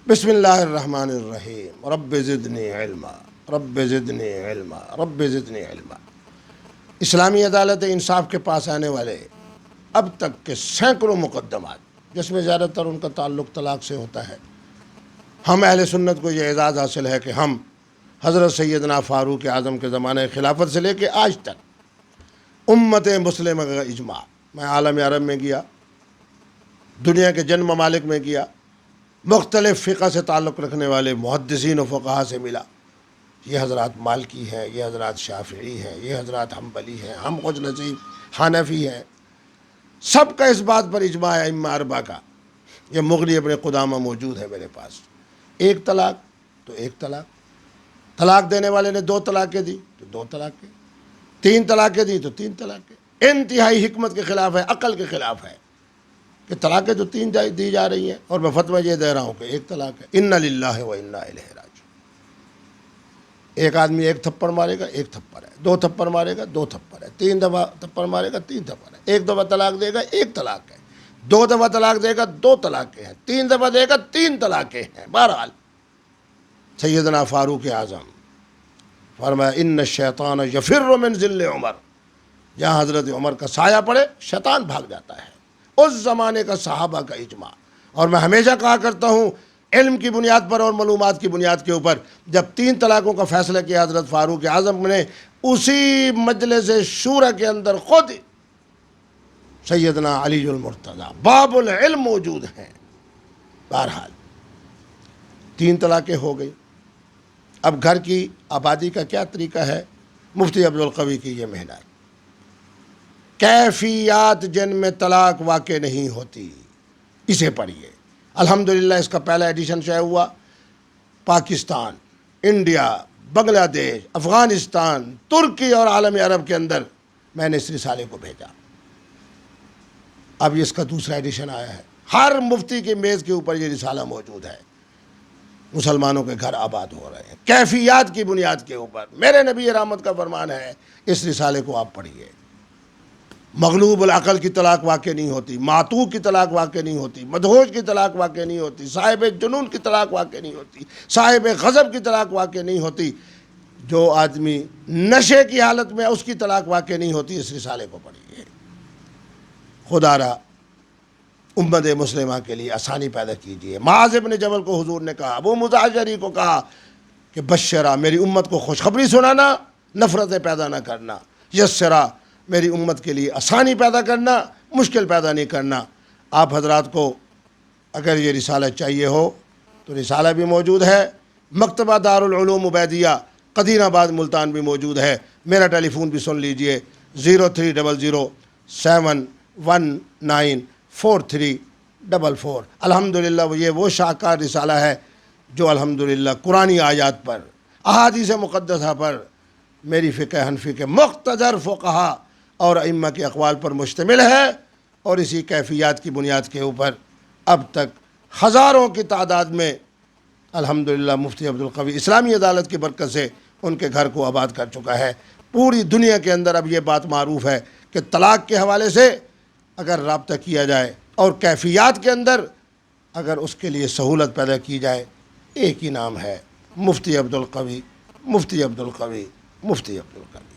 بسم اللہ الرحمن الرحیم رب زدنی علما رب زدنی علما رب زدنی علما۔ اسلامی عدالت انصاف کے پاس آنے والے اب تک کے سینکڑوں مقدمات، جس میں زیادہ تر ان کا تعلق طلاق سے ہوتا ہے، ہم اہل سنت کو یہ اعزاز حاصل ہے کہ ہم حضرت سیدنا فاروق اعظم کے زمانہ خلافت سے لے کے آج تک امت مسلمہ کا اجماع، میں عالم عرب میں گیا، دنیا کے جن ممالک میں گیا، مختلف فقہ سے تعلق رکھنے والے محدثین و فقہا سے ملا، یہ حضرات مالکی ہیں، یہ حضرات شافعی ہیں، یہ حضرات حنبلی ہیں، ہم کچھ نصیب حنفی ہیں، سب کا اس بات پر اجماع ہے ائمہ اربعہ کا۔ یہ مغنی ابن قدامہ موجود ہے میرے پاس۔ ایک طلاق تو ایک طلاق، طلاق دینے والے نے دو طلاقیں دی تو دو طلاقیں، تین طلاقیں دی تو تین طلاقیں، انتہائی حکمت کے خلاف ہے، عقل کے خلاف ہے کہ طلاقیں تو تین دی جا رہی ہیں، اور میں فتویٰ یہ دے رہا ہوں کہ ایک طلاق ہے۔ انا للہ و انا الیہ راجعون۔ ایک آدمی ایک تھپڑ مارے گا، ایک تھپڑ ہے، دو تھپڑ مارے گا، دو تھپڑ ہے، تین دفعہ تھپڑ مارے گا، تین تھپڑ ہے، ایک دفعہ طلاق دے گا، ایک طلاق ہے، دو دفعہ طلاق دے گا، دو طلاقیں ہیں، تین دفعہ دے گا، تین طلاقیں ہیں۔ بہرحال سیدنا فاروق اعظم فرمایا ان الشیطان یفر من ظل عمر، جہاں حضرت عمر کا سایہ پڑے شیطان بھاگ جاتا ہے۔ اس زمانے کا صحابہ کا اجماع، اور میں ہمیشہ کہا کرتا ہوں علم کی بنیاد پر اور معلومات کی بنیاد کے اوپر، جب تین طلاقوں کا فیصلہ کیا حضرت فاروق اعظم نے، اسی مجلس شورا کے اندر خود سیدنا علی المرتضیٰ باب العلم موجود ہیں۔ بہرحال تین طلاقیں ہو گئی۔ اب گھر کی آبادی کا کیا طریقہ ہے؟ مفتی عبدالقوی کی یہ محنت، کیفیات جن میں طلاق واقع نہیں ہوتی، اسے پڑھیے۔ الحمدللہ اس کا پہلا ایڈیشن شائع ہوا پاکستان، انڈیا، بنگلہ دیش، افغانستان، ترکی اور عالم عرب کے اندر میں نے اس رسالے کو بھیجا۔ اب اس کا دوسرا ایڈیشن آیا ہے، ہر مفتی کی میز کے اوپر یہ رسالہ موجود ہے۔ مسلمانوں کے گھر آباد ہو رہے ہیں کیفیات کی بنیاد کے اوپر۔ میرے نبی رحمت کا فرمان ہے، اس رسالے کو آپ پڑھیے۔ مغلوب العقل کی طلاق واقع نہیں ہوتی، معتوق کی طلاق واقع نہیں ہوتی، مدہوش کی طلاق واقع نہیں ہوتی، صاحب جنون کی طلاق واقع نہیں ہوتی، صاحب غضب کی طلاق واقع نہیں ہوتی، جو آدمی نشے کی حالت میں اس کی طلاق واقع نہیں ہوتی۔ اس رسالے کو پڑھیے۔ خدا را امت مسلمہ کے لیے آسانی پیدا کیجیے۔ معاذ بن جبل کو حضور نے کہا، ابو مزاحری کو کہا کہ بشرا، میری امت کو خوشخبری سنانا، نفرتیں پیدا نہ کرنا، یسرا، میری امت کے لیے آسانی پیدا کرنا، مشکل پیدا نہیں کرنا۔ آپ حضرات کو اگر یہ رسالہ چاہیے ہو تو رسالہ بھی موجود ہے، مکتبہ دارالعلوم عبیدیہ قدیر آباد ملتان بھی موجود ہے۔ میرا ٹیلی فون بھی سن لیجئے 0300719434۔ الحمدللہ وہ شاہکار رسالہ ہے جو الحمدللہ قرآنی آیات پر، احادیث مقدسہ پر، میری فقہ حنفی کے مقتدر فقہا اور ائمہ کے اقوال پر مشتمل ہے، اور اسی کیفیات کی بنیاد کے اوپر اب تک ہزاروں کی تعداد میں الحمدللہ مفتی عبدالقوی اسلامی عدالت کی برکت سے ان کے گھر کو آباد کر چکا ہے۔ پوری دنیا کے اندر اب یہ بات معروف ہے کہ طلاق کے حوالے سے اگر رابطہ کیا جائے اور کیفیات کے اندر اگر اس کے لیے سہولت پیدا کی جائے، ایک ہی نام ہے، مفتی عبدالقوی، مفتی عبدالقوی، مفتی عبدالقوی۔